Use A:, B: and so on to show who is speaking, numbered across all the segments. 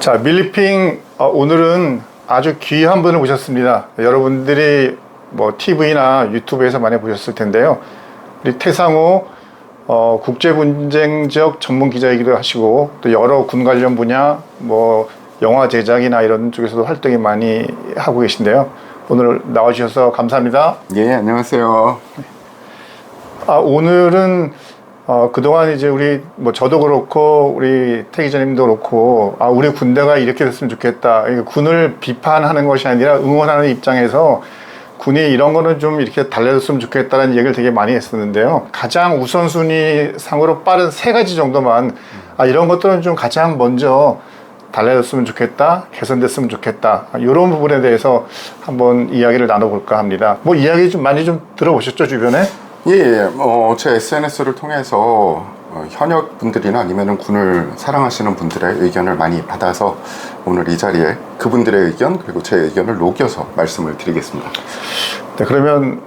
A: 자, 밀리핑 오늘은 아주 귀한 분을 모셨습니다. 여러분들이 뭐 TV나 유튜브에서 많이 보셨을 텐데요. 우리 태상호 국제분쟁지역 전문 기자이기도 하시고 또 여러 군 관련 분야 뭐 영화 제작이나 이런 쪽에서도 활동이 많이 하고 계신데요. 오늘 나와주셔서 감사합니다.
B: 예, 안녕하세요.
A: 오늘은 그동안 이제 우리 뭐 저도 그렇고 우리 태 기자님도 그렇고 우리 군대가 이렇게 됐으면 좋겠다. 군을 비판하는 것이 아니라 응원하는 입장에서 군이 이런 거는 좀 이렇게 달라졌으면 좋겠다는 얘기를 되게 많이 했었는데요. 가장 우선순위 상으로 빠른 3가지 정도만 이런 것들은 좀 가장 먼저 달라졌으면 좋겠다, 개선됐으면 좋겠다, 이런 부분에 대해서 한번 이야기를 나눠볼까 합니다. 뭐 이야기 좀 많이 좀 들어보셨죠, 주변에?
B: 예, 제 SNS를 통해서 현역 분들이나 아니면 군을 사랑하시는 분들의 의견을 많이 받아서 오늘 이 자리에 그분들의 의견 그리고 제 의견을 녹여서 말씀을 드리겠습니다.
A: 네, 그러면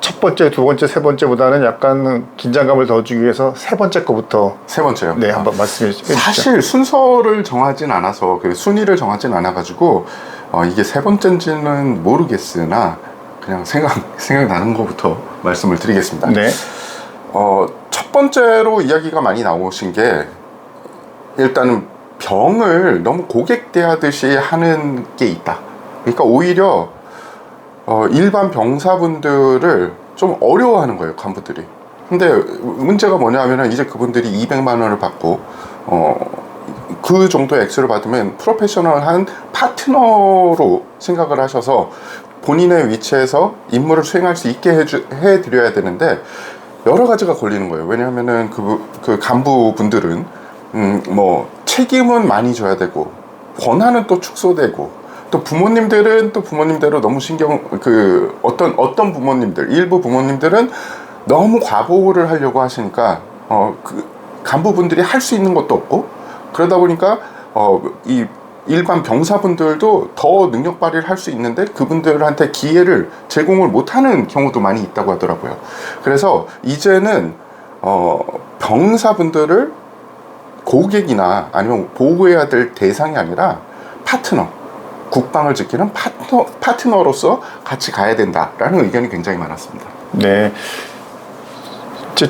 A: 첫 번째, 두 번째, 세 번째보다는 약간 긴장감을 더 주기 위해서 세 번째 거부터.
B: 세 번째요.
A: 네, 한번 말씀해 주시죠.
B: 사실 순서를 정하진 않아서 순위를 정하진 않아가지고 이게 세 번째인지는 모르겠으나 그냥 생각나는 것부터 말씀을 드리겠습니다.
A: 네.
B: 첫 번째로 이야기가 많이 나오신 게 일단은 병을 너무 고객 대하듯이 하는 게 있다. 그러니까 오히려 일반 병사분들을 좀 어려워하는 거예요, 간부들이. 근데 문제가 뭐냐면은 이제 그분들이 200만 원을 받고 그 정도의 액수를 받으면 프로페셔널한 파트너로 생각을 하셔서 본인의 위치에서 임무를 수행할 수 있게 해드려야 되는데 여러 가지가 걸리는 거예요. 왜냐하면은 그 간부분들은 뭐 책임은 많이 져야 되고 권한은 또 축소되고 또 부모님들은 또 부모님대로 너무 어떤 부모님들, 일부 부모님들은 너무 과보를 하려고 하시니까 그 간부분들이 할 수 있는 것도 없고 그러다 보니까 이 일반 병사분들도 더 능력 발휘를 할 수 있는데 그분들한테 기회를 제공을 못하는 경우도 많이 있다고 하더라고요. 그래서 이제는 병사분들을 고객이나 아니면 보호해야 될 대상이 아니라 파트너, 국방을 지키는 파트너로서 같이 가야 된다라는 의견이 굉장히 많았습니다.
A: 네.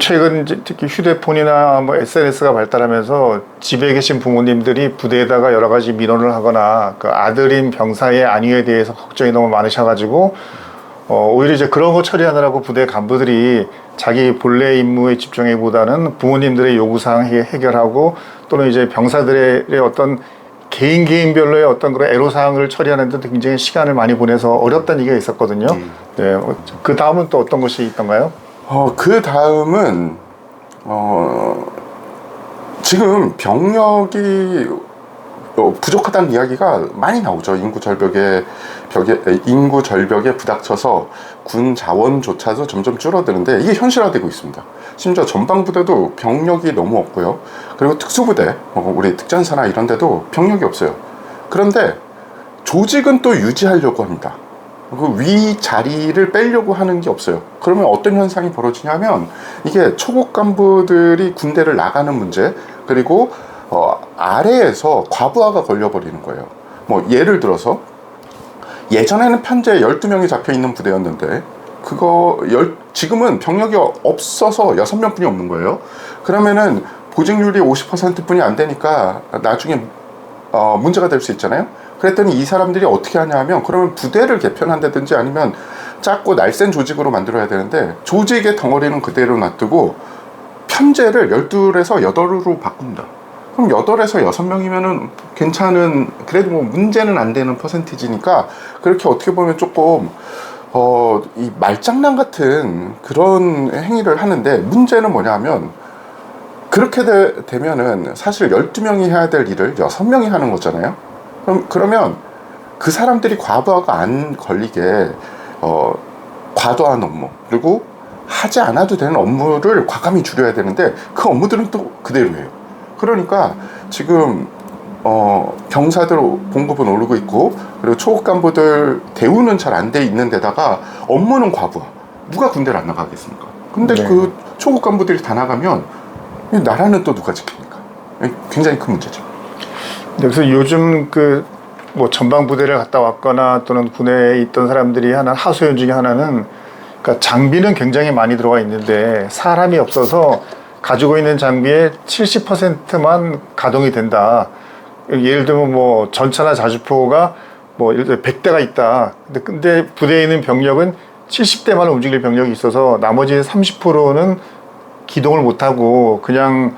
A: 최근 특히 휴대폰이나 뭐 SNS가 발달하면서 집에 계신 부모님들이 부대에다가 여러 가지 민원을 하거나 그 아들인 병사의 안위에 대해서 걱정이 너무 많으셔가지고 오히려 이제 그런 거 처리하느라고 부대 간부들이 자기 본래 임무에 집중하기보다는 부모님들의 요구사항 해결하고 또는 이제 병사들의 어떤 개인별로의 어떤 그런 애로사항을 처리하는 데 굉장히 시간을 많이 보내서 어렵다는 얘기가 있었거든요. 네. 그 다음은 또 어떤 것이 있던가요?
B: 그 다음은 지금 병력이 부족하다는 이야기가 많이 나오죠. 인구 절벽에 부닥쳐서 군 자원조차도 점점 줄어드는데 이게 현실화되고 있습니다. 심지어 전방부대도 병력이 너무 없고요. 그리고 특수부대, 우리 특전사나 이런 데도 병력이 없어요. 그런데 조직은 또 유지하려고 합니다. 그 위 자리를 빼려고 하는 게 없어요. 그러면 어떤 현상이 벌어지냐면 이게 초급 간부들이 군대를 나가는 문제 그리고 아래에서 과부하가 걸려버리는 거예요. 뭐 예를 들어서 예전에는 편제에 12명이 잡혀있는 부대였는데 지금은 병력이 없어서 6명 뿐이 없는 거예요. 그러면은 보직률이 50% 뿐이 안 되니까 나중에 문제가 될 수 있잖아요. 그랬더니 이 사람들이 어떻게 하냐 하면 그러면 부대를 개편한다든지 아니면 작고 날쌘 조직으로 만들어야 되는데 조직의 덩어리는 그대로 놔두고 편제를 12에서 8으로 바꾼다. 그럼 8에서 6명이면은 괜찮은, 그래도 뭐 문제는 안 되는 퍼센티지니까 그렇게 어떻게 보면 조금 이 말장난 같은 그런 행위를 하는데 문제는 뭐냐면 그렇게 되면은 사실 12명이 해야 될 일을 6명이 하는 거잖아요. 그러면 그 사람들이 과부하가 안 걸리게 과도한 업무 그리고 하지 않아도 되는 업무를 과감히 줄여야 되는데 그 업무들은 또 그대로예요. 그러니까 지금 병사들 봉급은 오르고 있고 그리고 초급 간부들 대우는 잘 안 돼 있는 데다가 업무는 과부하. 누가 군대를 안 나가겠습니까? 근데
A: 네.
B: 그 초급 간부들이 다 나가면 이 나라는 또 누가 지킵니까? 굉장히 큰 문제죠.
A: 그래서 요즘 그 뭐 전방 부대를 갔다 왔거나 또는 군에 있던 사람들이 하는 하소연 중에 하나는, 그러니까 장비는 굉장히 많이 들어가 있는데 사람이 없어서 가지고 있는 장비의 70%만 가동이 된다. 예를 들면 뭐 전차나 자주포가 뭐 예를 들어 100대가 있다. 근데 부대에 있는 병력은 70대만 움직일 병력이 있어서 나머지 30%는 기동을 못하고 그냥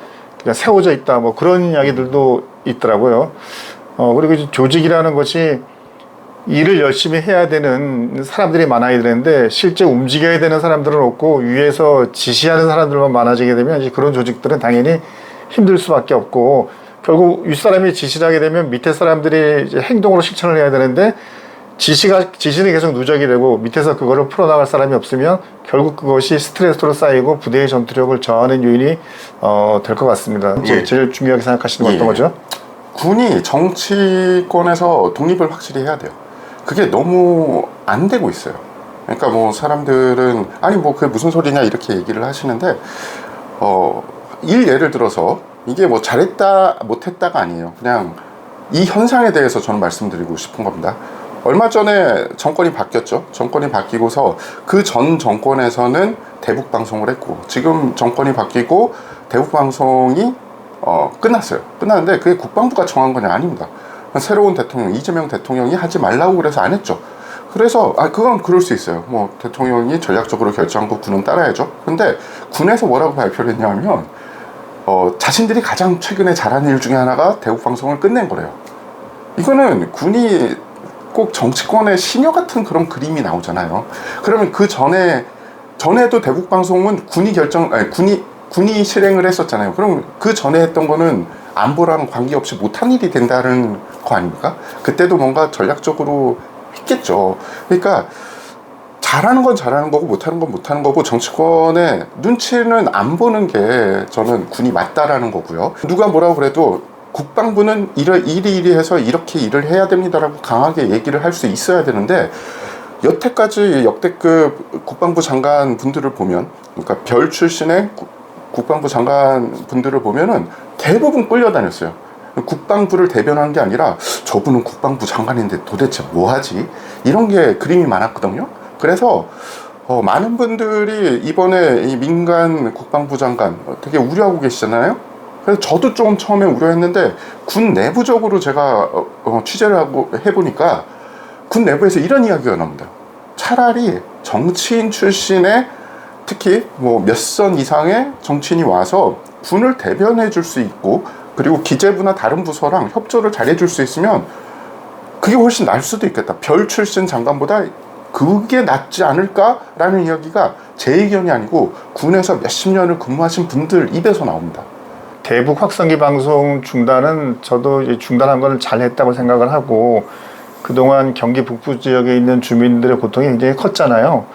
A: 세워져 있다. 뭐 그런 이야기들도 있더라고요. 그리고 이제 조직이라는 것이 일을 열심히 해야 되는 사람들이 많아야 되는데 실제 움직여야 되는 사람들은 없고 위에서 지시하는 사람들만 많아지게 되면 이제 그런 조직들은 당연히 힘들 수밖에 없고, 결국 윗사람이 지시를 하게 되면 밑에 사람들이 이제 행동으로 실천을 해야 되는데 지시는 계속 누적이 되고 밑에서 그거를 풀어나갈 사람이 없으면 결국 그것이 스트레스로 쌓이고 부대의 전투력을 저하는 요인이 될 것 같습니다.
B: 예.
A: 제일 중요하게 생각하시는 건 어떤 거죠?
B: 군이 정치권에서 독립을 확실히 해야 돼요. 그게 너무 안 되고 있어요. 그러니까 뭐 사람들은 아니 뭐 그게 무슨 소리냐 이렇게 얘기를 하시는데 예를 들어서 이게 뭐 잘했다 못했다가 아니에요. 그냥 이 현상에 대해서 저는 말씀드리고 싶은 겁니다. 얼마 전에 정권이 바뀌었죠. 정권이 바뀌고서 그 전 정권에서는 대북 방송을 했고, 지금 정권이 바뀌고 대북 방송이 끝났어요. 끝났는데 그게 국방부가 정한 건 아닙니다. 새로운 대통령, 이재명 대통령이 하지 말라고 그래서 안 했죠. 그래서 그건 그럴 수 있어요. 뭐 대통령이 전략적으로 결정하고 군은 따라야죠. 근데 군에서 뭐라고 발표를 했냐면 자신들이 가장 최근에 잘한 일 중에 하나가 대북 방송을 끝낸 거래요. 이거는 군이 꼭 정치권의 시녀 같은 그런 그림이 나오잖아요. 그러면 그 전에도 대북 방송은 군이 실행을 했었잖아요. 그럼 그 전에 했던 거는 안보랑 관계없이 못한 일이 된다는 거 아닙니까? 그때도 뭔가 전략적으로 했겠죠. 그러니까 잘하는 건 잘하는 거고 못하는 건 못하는 거고, 정치권의 눈치는 안 보는 게 저는 군이 맞다라는 거고요. 누가 뭐라고 그래도 국방부는 이리 해서 이렇게 일을 해야 됩니다라고 강하게 얘기를 할 수 있어야 되는데, 여태까지 역대급 국방부 장관 분들을 보면, 그러니까 별 출신의 국방부 장관 분들을 보면은 대부분 끌려다녔어요. 국방부를 대변한 게 아니라 저분은 국방부 장관인데 도대체 뭐 하지? 이런 게 그림이 많았거든요. 그래서 많은 분들이 이번에 이 민간 국방부 장관 되게 우려하고 계시잖아요. 그래서 저도 조금 처음에 우려했는데 군 내부적으로 제가 취재를 하고 해보니까 군 내부에서 이런 이야기가 나옵니다. 차라리 정치인 출신의, 특히 뭐 몇 선 이상의 정치인이 와서 군을 대변해 줄 수 있고, 그리고 기재부나 다른 부서랑 협조를 잘 해줄 수 있으면 그게 훨씬 나을 수도 있겠다. 별 출신 장관보다 그게 낫지 않을까라는 이야기가 제 의견이 아니고 군에서 몇십 년을 근무하신 분들 입에서 나옵니다.
A: 대북 확성기 방송 중단은 저도 이제 중단한 걸 잘했다고 생각을 하고, 그동안 경기 북부 지역에 있는 주민들의 고통이 굉장히 컸잖아요.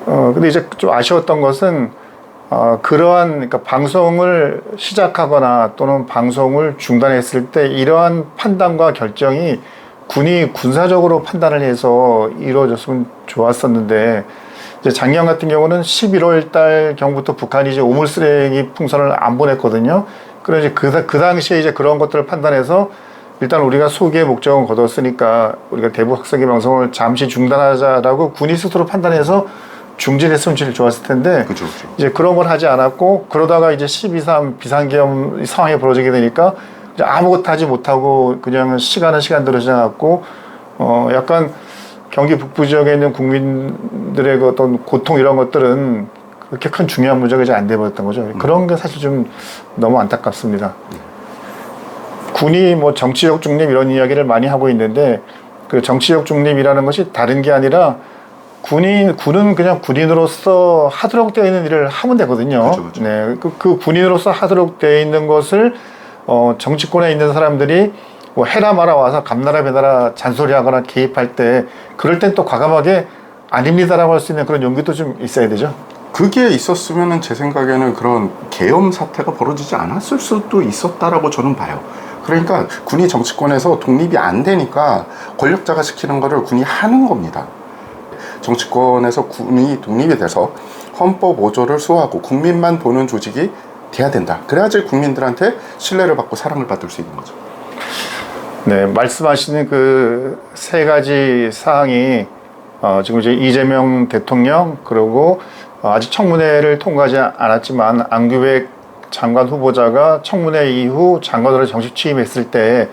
A: 근데 이제 좀 아쉬웠던 것은 그러한, 그러니까 방송을 시작하거나 또는 방송을 중단했을 때 이러한 판단과 결정이 군이 군사적으로 판단을 해서 이루어졌으면 좋았었는데, 이제 작년 같은 경우는 11월 달 경부터 북한이 이제 오물쓰레기 풍선을 안 보냈거든요. 그래서 이제 그 당시에 이제 그런 것들을 판단해서 일단 우리가 소기의 목적은 거뒀으니까 우리가 대북 확성기 방송을 잠시 중단하자라고 군이 스스로 판단해서 중진했으면 제일 좋았을 텐데,
B: 그죠.
A: 이제 그런 걸 하지 않았고, 그러다가 이제 12.3 비상계엄 상황이 벌어지게 되니까 이제 아무것도 하지 못하고 그냥 시간은 시간대로 지나갔고, 약간 경기 북부 지역에 있는 국민들의 그 어떤 고통 이런 것들은 그렇게 큰 중요한 문제가 이제 안 돼버렸던 거죠. 그런 게 사실 좀 너무 안타깝습니다. 군이 뭐 정치적 중립 이런 이야기를 많이 하고 있는데, 그 정치적 중립이라는 것이 다른 게 아니라 군은 그냥 군인으로서 하도록 되어 있는 일을 하면 되거든요.
B: 그렇죠.
A: 네, 그 군인으로서 하도록 되어 있는 것을 정치권에 있는 사람들이 뭐 해라 마라 와서 감나라 배나라 잔소리하거나 개입할 때, 그럴 땐 또 과감하게 아닙니다라고 할 수 있는 그런 용기도 좀 있어야 되죠.
B: 그게 있었으면은 제 생각에는 그런 계엄 사태가 벌어지지 않았을 수도 있었다라고 저는 봐요. 그러니까 군이 정치권에서 독립이 안 되니까 권력자가 시키는 거를 군이 하는 겁니다. 정치권에서 군이 독립이 돼서 헌법 5조를 수호하고 국민만 보는 조직이 돼야 된다. 그래야지 국민들한테 신뢰를 받고 사랑을 받을 수 있는 거죠.
A: 네, 말씀하시는 그 세 가지 사항이 지금 이제 이재명 대통령 그리고 아직 청문회를 통과하지 않았지만 안규백 장관 후보자가 청문회 이후 장관으로 정식 취임했을 때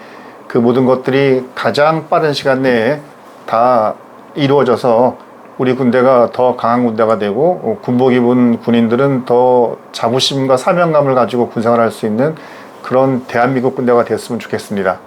A: 그 모든 것들이 가장 빠른 시간 내에 다 이루어져서 우리 군대가 더 강한 군대가 되고 군복 입은 군인들은 더 자부심과 사명감을 가지고 군생활을 할 수 있는 그런 대한민국 군대가 됐으면 좋겠습니다.